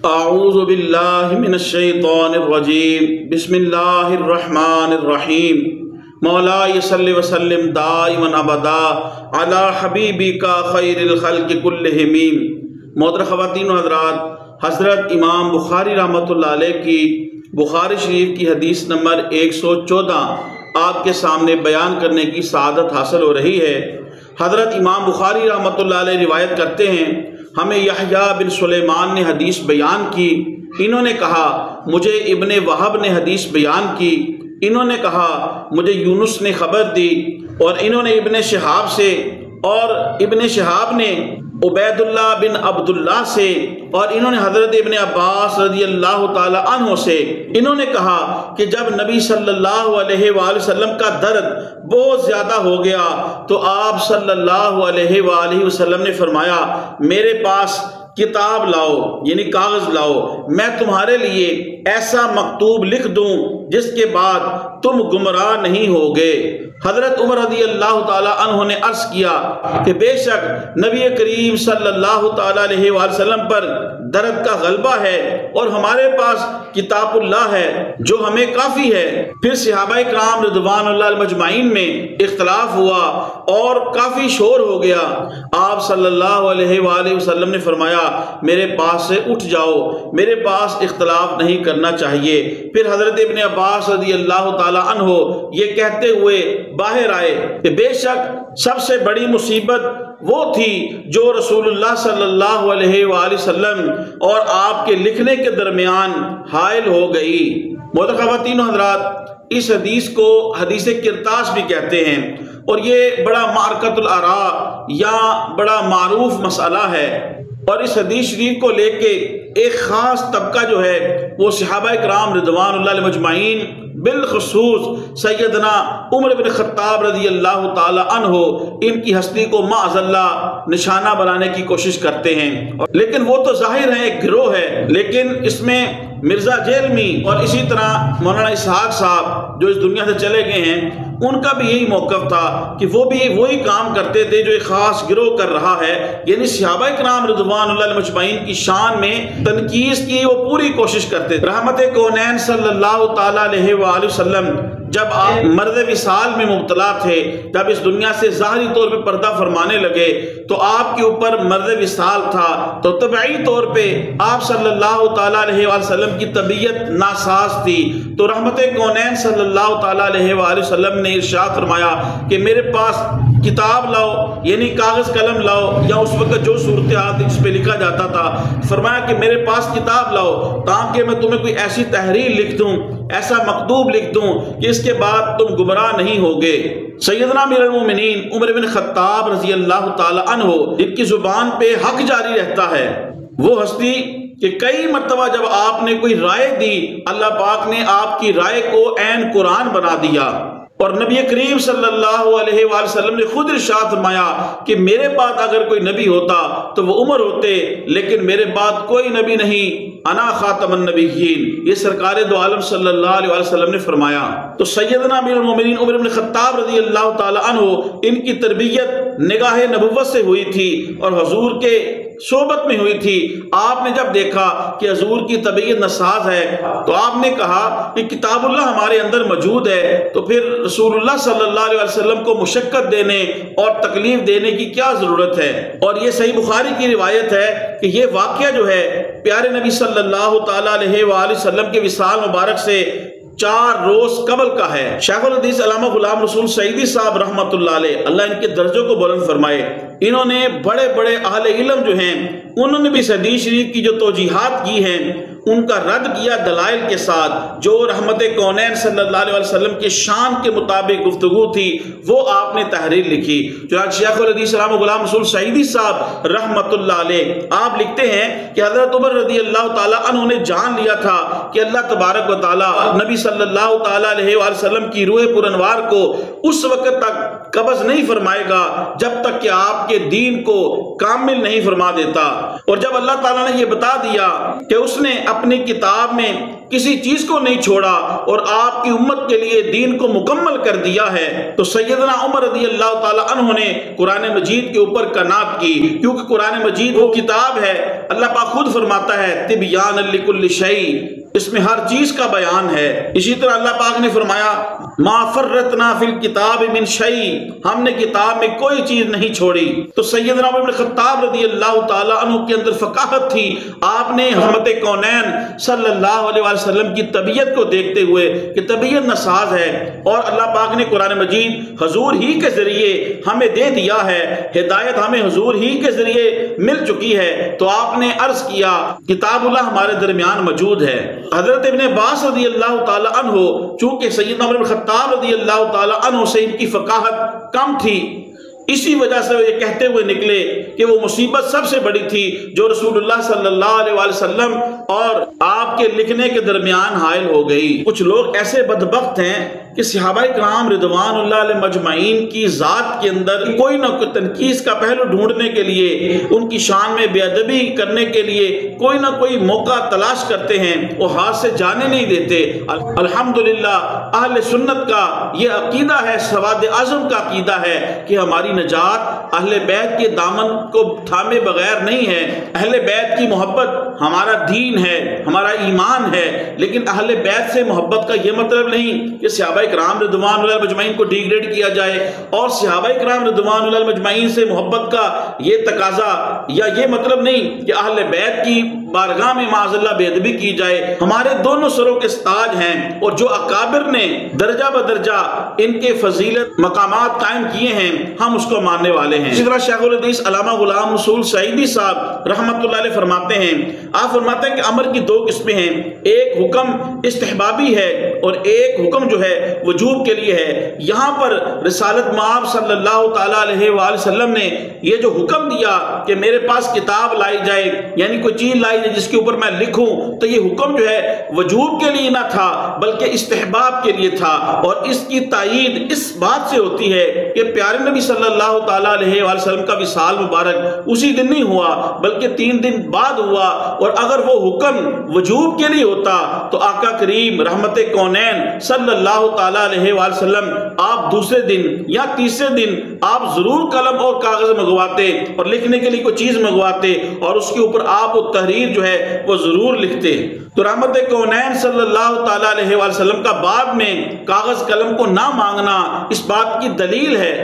اعوذ باللہ من الشیطان الرجیم بسم اللہ الرحمن الرحیم مولا صلی وسلم دائما ابدا علی حبیبک خیر الخلق کلہم۔ محترم خواتین و حضرات، حضرت امام بخاری رحمۃ اللہ علیہ کی بخاری شریف کی حدیث نمبر 114 آپ کے سامنے بیان کرنے کی سعادت حاصل ہو رہی ہے۔ حضرت امام بخاری رحمۃ اللہ علیہ روایت کرتے ہیں، ہمیں یحییٰ بن سلیمان نے حدیث بیان کی، انہوں نے کہا مجھے ابن وہب نے حدیث بیان کی، انہوں نے کہا مجھے یونس نے خبر دی، اور انہوں نے ابن شہاب سے، اور ابن شہاب نے عبید اللہ بن عبداللہ سے، اور انہوں نے حضرت ابن عباس رضی اللہ تعالی عنہ سے، انہوں نے کہا کہ جب نبی صلی اللہ علیہ وآلہ وسلم کا درد بہت زیادہ ہو گیا تو آپ صلی اللہ علیہ وآلہ وسلم نے فرمایا میرے پاس کتاب لاؤ، یعنی کاغذ لاؤ، میں تمہارے لیے ایسا مکتوب لکھ دوں جس کے بعد تم گمراہ نہیں ہوگے۔ حضرت عمر رضی اللہ تعالی عنہ نے عرض کیا کہ بے شک نبی کریم صلی اللہ تعالی علیہ وآلہ وسلم پر درد کا غلبہ ہے اور ہمارے پاس کتاب اللہ ہے جو ہمیں کافی ہے۔ پھر صحابہ کرام رضوان اللہ مجمعین میں اختلاف ہوا اور کافی شور ہو گیا۔ آپ صلی اللہ علیہ وآلہ وسلم نے فرمایا میرے پاس سے اٹھ جاؤ، میرے پاس اختلاف نہیں کرنا چاہیے۔ پھر حضرت ابن عباس رضی اللہ تعالی عنہ یہ کہتے ہوئے باہر آئے کہ بے شک سب سے بڑی مصیبت وہ تھی جو رسول اللہ صلی اللہ علیہ وآلہ وسلم اور آپ کے لکھنے کے درمیان حائل ہو گئی۔ محترم خواتین و حضرات، اس حدیث کو حدیث کرتاس بھی کہتے ہیں، اور یہ بڑا معرکۃ الآراء یا بڑا معروف مسئلہ ہے، اور اس حدیث شریف کو لے کے ایک خاص طبقہ جو ہے وہ صحابہ کرام رضوان اللہ علیہ مجمعین، بالخصوص سیدنا عمر بن خطاب رضی اللہ تعالی عنہ، ان کی ہستی کو معاذ اللہ نشانہ بنانے کی کوشش کرتے ہیں۔ لیکن وہ تو ظاہر ہے ایک گروہ ہے، لیکن اس میں مرزا جیلمی اور اسی طرح مولانا اسحاق صاحب جو اس دنیا سے چلے گئے ہیں، ان کا بھی یہی موقف تھا کہ وہ بھی وہی کام کرتے تھے جو ایک خاص گروہ کر رہا ہے، یعنی صحابہ کرام رضوان اللہ علیہ مجمعین کی شان میں تنقیص کی وہ پوری کوشش کرتے تھے۔ رحمت کونین صلی اللہ تعالی علیہ وآلہ وسلم جب آپ مرض وصال میں مبتلا تھے، جب اس دنیا سے ظاہری طور پہ پردہ فرمانے لگے تو آپ کے اوپر مرض وصال تھا، تو طبعی طور پہ آپ صلی اللہ تعالی علیہ وآلہ وسلم کی طبیعت ناساز تھی، تو رحمت کونین صلی اللہ تعالی علیہ وآلہ وسلم نے ارشاد فرمایا کہ میرے پاس کتاب لاؤ، یعنی کاغذ قلم لاؤ، یا اس وقت جو صورتحال اس پہ لکھا جاتا تھا، فرمایا کہ میرے پاس کتاب لاؤ تاکہ میں تمہیں کوئی ایسی تحریر لکھ دوں، ایسا مکتوب لکھ دوں کہ اس کے بعد تم گمراہ نہیں ہوگے۔ سیدنا امیر المومنین عمر بن خطاب رضی اللہ تعالی عنہ، جن کی زبان پہ حق جاری رہتا ہے، وہ ہستی کہ کئی مرتبہ جب آپ نے کوئی رائے دی، اللہ پاک نے آپ کی رائے کو عین قرآن بنا دیا، اور نبی کریم صلی اللہ علیہ وآلہ وسلم نے خود ارشاد فرمایا کہ میرے بعد اگر کوئی نبی ہوتا تو وہ عمر ہوتے، لیکن میرے بعد کوئی نبی نہیں، انا خاتم النبیین، یہ سرکار دو عالم صلی اللہ علیہ وآلہ وسلم نے فرمایا۔ تو سیدنا امیر المومنین عمر بن خطاب رضی اللہ تعالی عنہ، ان کی تربیت نگاہ نبوت سے ہوئی تھی اور حضور کے صحبت میں ہوئی تھی۔ آپ نے جب دیکھا کہ حضور کی طبیعت ناساز ہے تو آپ نے کہا کہ کتاب اللہ ہمارے اندر موجود ہے، تو پھر رسول اللہ صلی اللہ علیہ وسلم کو مشقت دینے اور تکلیف دینے کی کیا ضرورت ہے؟ اور یہ صحیح بخاری کی روایت ہے کہ یہ واقعہ جو ہے پیارے نبی صلی اللہ تعالی علیہ وآلہ وسلم کے وصال مبارک سے 4 روز قبل کا ہے۔ شیخ الحدیث علامہ غلام رسول سعیدی صاحب رحمۃ اللہ علیہ، اللہ ان کے درجوں کو بلند فرمائے، انہوں نے بڑے بڑے اہل علم جو ہیں انہوں نے بھی اس حدیث شریف کی جو توجیحات کی ہیں ان کا رد کیا دلائل کے ساتھ، جو رحمت کونین صلی اللہ علیہ وسلم کے شان کے مطابق گفتگو تھی وہ آپ نے تحریر لکھی۔ چنانچہ شیخ الحدیث علامہ غلام رسول سعیدی صاحب رحمۃ اللہ علیہ آپ لکھتے ہیں کہ حضرت عمر رضی اللہ تعالی عنہ نے جان لیا تھا کہ اللہ تبارک و تعالی نبی صلی اللہ تعالی علیہ وآلہ وسلم کی روح پر انوار کو اس وقت تک قبض نہیں فرمائے گا جب تک کہ آپ کے دین کو کامل نہیں فرما دیتا، اور جب اللہ تعالیٰ نے یہ بتا دیا کہ اس نے اپنی کتاب میں کسی چیز کو نہیں چھوڑا اور آپ کی امت کے لیے دین کو مکمل کر دیا ہے، تو سیدنا عمر رضی اللہ تعالی عنہ نے قرآن مجید کے اوپر قناعت کی، کیونکہ قرآن مجید وہ کتاب ہے، اللہ پاک خود فرماتا ہے تبیان لکل شیء، اس میں ہر چیز کا بیان ہے۔ اسی طرح اللہ پاک نے فرمایا ما فرطنا فی الکتاب من شیء، ہم نے کتاب میں کوئی چیز نہیں چھوڑی۔ تو سیدنا عمر بن خطاب رضی اللہ تعالی عنہ کے اندر فقاہت تھی، آپ نے رحمت کونین صلی اللہ علیہ وسلم کی طبیعت کو دیکھتے ہوئے کہ طبیعت ناساز ہے، اور اللہ پاک نے قرآن مجید حضور ہی کے ذریعے ہمیں دے دیا ہے، ہدایت ہمیں حضور ہی کے ذریعے مل چکی ہے، تو آپ نے عرض کیا کتاب اللہ ہمارے درمیان موجود ہے۔ حضرت ابن عباس رضی اللہ تعالی عنہ، چونکہ سیدنا عمر بن خطاب رضی اللہ تعالی عنہ سے ان کی فقاہت کم تھی، اسی وجہ سے وہ یہ کہتے ہوئے نکلے کہ وہ مصیبت سب سے بڑی تھی جو رسول اللہ صلی اللہ علیہ وسلم اور آپ کے لکھنے کے درمیان حائل ہو گئی۔ کچھ لوگ ایسے بدبخت ہیں کہ صحابہ کرام رضوان اللہ علیہ مجمعین کی ذات کے اندر کوئی نہ کوئی تنقید کا پہلو ڈھونڈنے کے لیے، ان کی شان میں بے ادبی کرنے کے لیے کوئی نہ کوئی موقع تلاش کرتے ہیں، وہ ہاتھ سے جانے نہیں دیتے۔ الحمدللہ اہل سنت کا یہ عقیدہ ہے، سواد اعظم کا عقیدہ ہے کہ ہماری نجات اہل بیت کے دامن کو تھامے بغیر نہیں ہے۔ اہل بیت کی محبت ہمارا دین ہے، ہمارا ایمان ہے، لیکن اہل بیت سے محبت کا یہ مطلب نہیں کہ صحابہ کرام رضوان اللہ مجمعین کو ڈیگریڈ کیا جائے، اور صحابہ کرام رضوان اللہ مجمعین سے محبت کا یہ تقاضا یا یہ مطلب نہیں کہ اہل بیت کی بارگاہ میں معاذ اللہ بے ادبی کی جائے۔ ہمارے دونوں سروں کے تاج ہیں، اور جو اکابر نے درجہ بدرجہ ان کے فضیلت مقامات قائم کیے ہیں، ہم اس کو ماننے والے ہیں۔ اسی طرح شیخ الحدیث علامہ غلام رسول سعیدی صاحب رحمۃ اللہ علیہ فرماتے ہیں، آپ فرماتے ہیں کہ امر کی دو قسمیں ہیں، ایک حکم استحبابی ہے اور ایک حکم جو ہے وجوب کے لیے ہے۔ یہاں پر رسالت مآب صلی اللہ تعالی علیہ وآلہ وسلم نے یہ جو حکم دیا کہ میرے پاس کتاب لائی جائے، یعنی کوئی چیز لائی جائے جس کے اوپر میں لکھوں، تو یہ حکم جو ہے وجوب کے لیے نہ تھا بلکہ استحباب کے لیے تھا، اور اس کی تائید اس بات سے ہوتی ہے کہ پیارے نبی صلی اللہ تعالی علیہ وآلہ وسلم کا وصال مبارک اسی دن نہیں ہوا بلکہ 3 دن بعد ہوا، اور اگر وہ حکم وجوب کے لیے ہوتا تو آقا کریم رحمت کونین صلی اللہ تعالی علیہ وآلہ وسلم آپ دوسرے دن یا تیسرے دن آپ ضرور قلم اور کاغذ منگواتے اور لکھنے کے لیے کوئی چیز منگواتے، اور اس کے اوپر آپ وہ تحریر جو ہے وہ ضرور لکھتے۔ تو رحمت کونین صلی اللہ تعالی علیہ وآلہ وسلم کا بعد میں کاغذ قلم کو نہ مانگنا اس بات کی دلیل ہے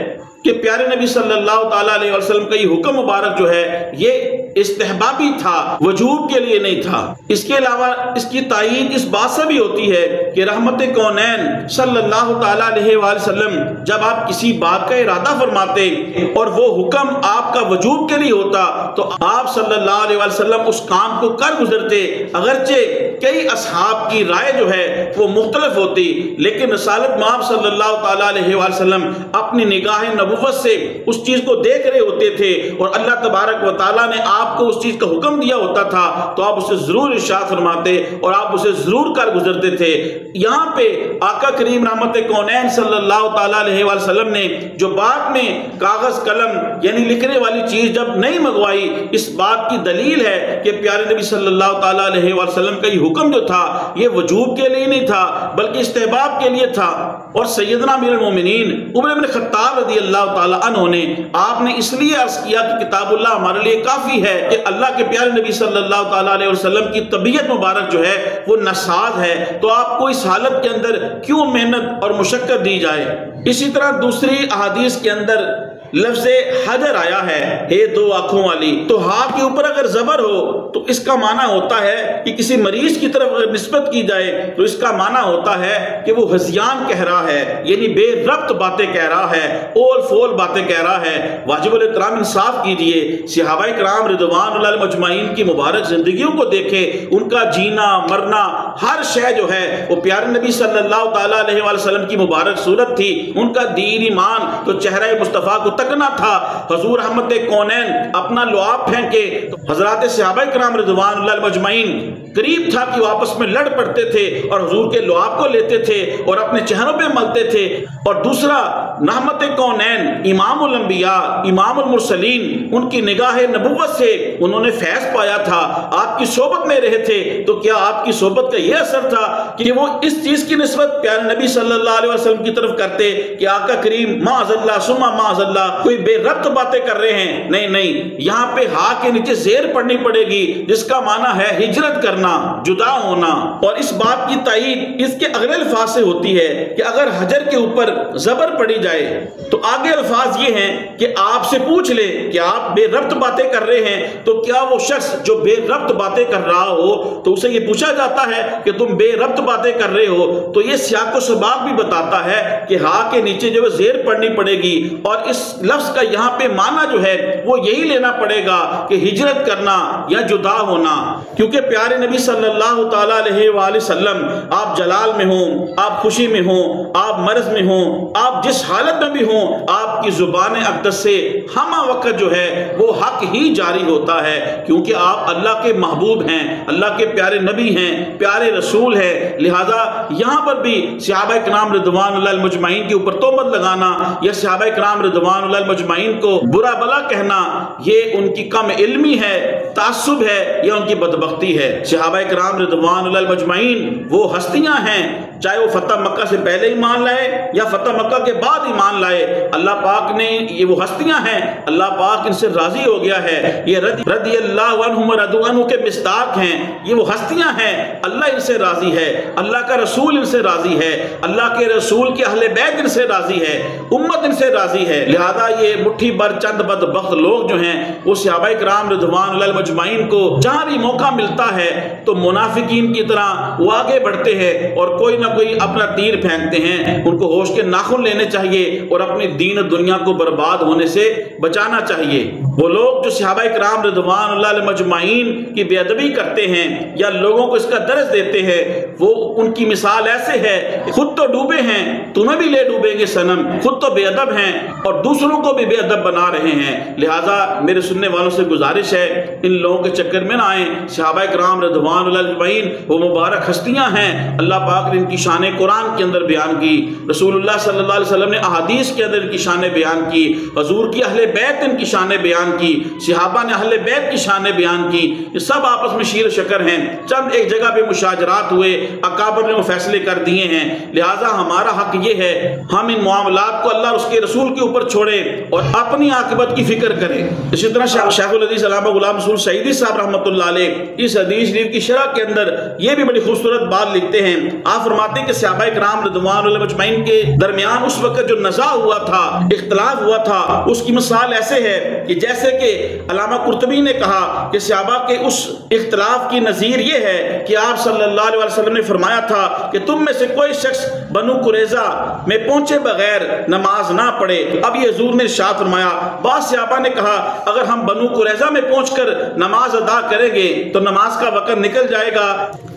کہ پیارے نبی صلی اللہ تعالی علیہ وسلم کا یہ حکم مبارک جو ہے یہ استحبابی تھا، وجوب کے لیے نہیں تھا۔ اس کے علاوہ اس کی تائید اس بات سے بھی ہوتی ہے کہ رحمت کونین صلی اللہ تعالی علیہ وآلہ وسلم جب آپ کسی بات کا ارادہ فرماتے اور وہ حکم آپ کا وجوب کے لیے ہوتا تو آپ صلی اللہ علیہ وآلہ وسلم اس کام کو کر گزرتے، اگرچہ کئی اصحاب کی رائے جو ہے وہ مختلف ہوتی، لیکن رسالت مآب صلی اللہ تعالی علیہ وآلہ وسلم اپنی نگاہ نبوت سے اس چیز کو دیکھ رہے ہوتے تھے، اور اللہ تبارک و تعالیٰ نے آپ کو اس چیز کا حکم دیا ہوتا تھا تو آپ اسے ضرور ارشاد فرماتے اور آپ اسے ضرور کر گزرتے تھے۔ یہاں پہ آقا کریم رحمت کونین صلی اللہ تعالی علیہ وآلہ وسلم نے جو بعد میں کاغذ قلم یعنی لکھنے والی چیز جب نہیں منگوائی، اس بات کی دلیل ہے کہ پیارے نبی صلی اللہ تعالی علیہ وآلہ وسلم کا یہ حکم جو تھا یہ وجوب کے لیے نہیں تھا بلکہ استحباب کے لیے تھا۔ اور سیدنا امیر المومنین عمر بن خطاب رضی اللہ تعالی عنہ نے آپ نے اس لیے عرض کیا کہ کتاب اللہ ہمارے لیے کافی ہے کہ اللہ کے پیارے نبی صلی اللہ تعالی علیہ وسلم کی طبیعت مبارک جو ہے وہ ناساز ہے، تو آپ کو اس حالت کے اندر کیوں محنت اور مشقت دی جائے۔ اسی طرح دوسری احادیث کے اندر لفظ حجر آیا ہے، دو آنکھوں والی، تو ہاں کے اوپر اگر زبر ہو تو اس کا معنی ہوتا ہے کہ کسی مریض کی طرف اگر نسبت کی جائے تو اس کا معنی ہوتا ہے کہ وہ ہذیان کہہ رہا ہے، یعنی بے ربط باتیں کہہ رہا ہے، اول فول باتیں کہہ رہا ہے۔ واجب الاحترام انصاف کیجئے، صحابہ کرام رضوان اللہ مجمعین کی مبارک زندگیوں کو دیکھیں، ان کا جینا مرنا ہر شے جو ہے وہ پیارے نبی صلی اللہ تعالی علیہ وآلہ وسلم کی مبارک صورت تھی، ان کا دین ایمان تو چہرہ مصطفیٰ کو تکنا تھا۔ حضور رحمت کونین اپنا لعاب پھینکے تو حضرات صحابہ کرام رضوان اللہ مجمعین قریب تھا کہ وہ آپس میں لڑ پڑتے تھے اور حضور کے لعاب کو لیتے تھے اور اپنے چہروں پہ ملتے تھے۔ اور دوسرا رحمت کونین، امام الانبیاء، امام المرسلین، ان کی نگاہ نبوت سے انہوں نے فیض پایا تھا، آپ کی صحبت میں رہے تھے، تو کیا آپ کی صحبت کا یہ اثر تھا کہ وہ اس چیز کی نسبت پیارے نبی صلی اللہ علیہ وسلم کی طرف کرتے کہ آقا کریم معاذ اللہ ثم معاذ اللہ کوئی بے ربط باتیں کر رہے ہیں؟ نہیں نہیں، یہاں پہ ہا کے نیچے زیر پڑھنی پڑے گی، جس کا معنی ہے ہجرت کرنا، جدا ہونا۔ اور اس بات کی تائید اس کے اگلے الفاظ سے ہوتی ہے کہ اگر حجر کے اوپر زبر پڑی جائے تو آگے الفاظ یہ ہیں کہ آپ سے پوچھ لے کہ آپ بے ربط باتیں کر رہے ہیں، تو کیا وہ شخص جو بے ربط باتیں کر رہا ہو تو اسے یہ پوچھا جاتا ہے کہ تم بے ربط باتیں کر رہے ہو؟ تو یہ سیاق و سباق بھی بتاتا ہے کہ ہا کے نیچے جو زیر پڑھنی پڑے گی، اور اس لفظ کا یہاں پہ معنی جو ہے وہ یہی لینا پڑے گا کہ ہجرت کرنا یا جدا ہونا، کیونکہ پیارے نبی صلی اللہ تعالیٰ علیہ وآلہ وسلم آپ جلال میں ہوں، آپ خوشی میں ہوں، آپ مرض میں ہوں، آپ جس حالت میں بھی ہوں، آپ کی زبان اقدس سے ہمہ وقت جو ہے وہ حق ہی جاری ہوتا ہے، کیونکہ آپ اللہ کے محبوب ہیں، اللہ کے پیارے نبی ہیں، پیارے رسول ہیں۔ لہذا یہاں پر بھی صحابہ کرام رضوان اللہ مجمعین کے اوپر تہمت لگانا یا صحابہ کرام رضوان اللہ مجمعین کو برا بلا کہنا، یہ ان کی کم علمی ہے، تعصب ہے، یا ان کی بدبختی ہے۔ صحابہ کرام رضوان اللہ مجمعین وہ ہستیاں ہیں، چاہے وہ فتح مکہ سے پہلے ایمان لائے یا فتح مکہ کے بعد ایمان لائے، اللہ پاک نے یہ وہ ہستیاں ہیں، اللہ پاک ان سے راضی ہو گیا ہے، یہ رضی اللہ عنہم ورضوا عنہ کے مصداق ہیں، یہ وہ ہستیاں ہیں، اللہ ان سے راضی ہے، اللہ کا رسول ان سے راضی ہے، اللہ کے رسول کے اہل بیت ان سے راضی ہے، امت ان سے راضی ہے۔ لہذا یہ مٹھی بھر چند بدبخت لوگ جو ہیں وہ صحابہ کرام رضوان اللہ مجمعین کو جہاں بھی موقع ملتا ہے تو منافقین کی طرح وہ آگے بڑھتے ہیں اور کوئی نہ کوئی اپنا تیر پھینکتے ہیں۔ ان کو ہوش کے ناخن لینے چاہیے اور اپنی دین دنیا کو برباد ہونے سے بچانا چاہیے۔ وہ لوگ جو صحابہ کرام رضوان اللہ مجمعین کی بے ادبی کرتے ہیں یا لوگوں کو اس کا درس دیتے ہیں، وہ ان کی مثال ایسے ہے کہ خود تو ڈوبے ہیں، تمہیں بھی لے ڈوبیں گے صنم، خود تو بے ادب ہیں اور دوسروں کو بھی بے ادب بنا رہے ہیں۔ لہٰذا میرے سننے والوں سے گزارش ہے ان لوگوں کے چکر میں نہ آئیں۔ صحابہ کرام رضوان اللہ اجمعین وہ مبارک ہستیاں ہیں، اللہ پاک نے ان کی شان قرآن کے اندر بیان کی، رسول اللہ صلی اللہ علیہ وسلم نے احادیث کے اندر ان کی شان بیان کی، حضور کی اہل بیت ان کی شان بیان کی، صحابہ نے اہل بیت کی شان بیان کی، یہ سب آپس میں شیر شکر ہیں، چند ایک جگہ پہ مشاجرات ہوئے، اکابر نے وہ فیصلے کر دیے ہیں۔ لہٰذا ہمارا حق یہ ہے ہم ان معاملات کو اللہ اور اس کے رسول کے اوپر چھوڑیں اور اپنی عاقبت کی فکر کریں۔ اسی طرح شیخ الحدیث علامہ غلام رسول سعیدی صاحب رحمۃ اللہ علیہ اس حدیث شریف کی شرح کے اندر یہ بھی بڑی خوبصورت بات لکھتے ہیں۔ آپ فرماتے ہیں کہ صحابہ کرام رضوان اللہ مجمعین کے درمیان اس وقت جو نزاع ہوا تھا، اختلاف ہوا تھا، اس کی مثال ایسے ہے کہ جیسے کہ علامہ قرطبی نے کہا کہ صحابہ کے اس اختلاف کی نظیر یہ ہے کہ آپ صلی اللہ علیہ وسلم نے فرمایا تھا کہ تم میں سے کوئی شخص بنو قریظہ میں پہنچے بغیر نماز نہ پڑھے۔ اب یہ حضور نے ارشاد فرمایا، بعض صحابہ نے کہا اگر ہم بنو قریظہ میں پہنچ کر نماز ادا کریں گے تو نماز کا وقت نکل جائے گا،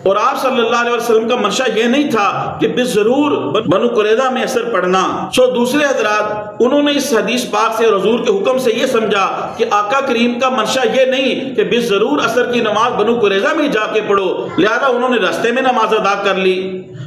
اور آپ صلی اللہ علیہ وسلم کا منشا یہ نہیں تھا کہ بالضرور بنو قریظہ میں اثر پڑھنا۔ دوسرے حضرات انہوں نے اس حدیث پاک سے اور حضور کے حکم سے یہ سمجھا کہ آقا کریم کا منشا یہ نہیں کہ بالضرور اثر کی نماز بنو قریظہ میں جا کے پڑھو، لہذا انہوں نے راستے میں نماز ادا کر لی۔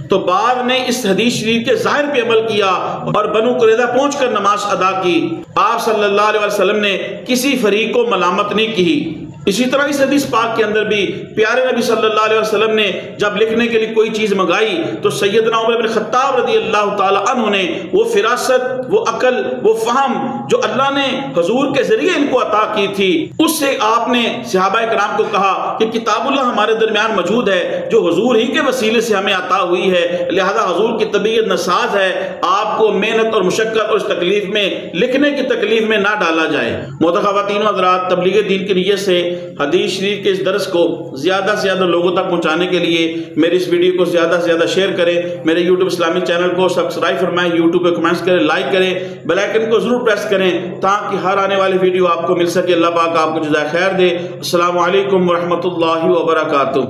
تو بعض نے اس حدیث شریف کے ظاہر پہ عمل کیا اور بنو قریظہ پہنچ کر نماز ادا کی۔ آپ صلی اللہ علیہ وسلم نے کسی فریق کو ملامت نہیں کی۔ اسی طرح اس حدیث پاک کے اندر بھی پیارے نبی صلی اللہ علیہ وسلم نے جب لکھنے کے لیے کوئی چیز منگائی تو سیدنا عمر بن خطاب رضی اللہ تعالی عنہ نے وہ فراست، وہ عقل، وہ فہم جو اللہ نے حضور کے ذریعے ان کو عطا کی تھی، اس سے آپ نے صحابہ کرام کو کہا کہ کتاب اللہ ہمارے درمیان موجود ہے جو حضور ہی کے وسیلے سے ہمیں عطا ہوئی ہے، لہذا حضور کی طبیعت نساز ہے، آپ کو محنت اور مشقت اور اس تکلیف میں لکھنے کی تکلیف میں نہ ڈالا جائے۔ محترم خواتین و حضرات، تبلیغ دین کی نیت سے حدیث شریف کے اس درس کو زیادہ سے زیادہ لوگوں تک پہنچانے کے لیے میری اس ویڈیو کو زیادہ سے زیادہ شیئر کریں، میرے یوٹیوب اسلامی چینل کو سبسکرائب فرمائیں، یوٹیوب پہ کمنٹس کریں، لائک کریں، بیل آئیکن کو ضرور پریس کریں تاکہ ہر آنے والی ویڈیو آپ کو مل سکے۔ اللہ پاک آپ کو جزائے خیر دے۔ السلام علیکم ورحمۃ اللہ وبرکاتہ۔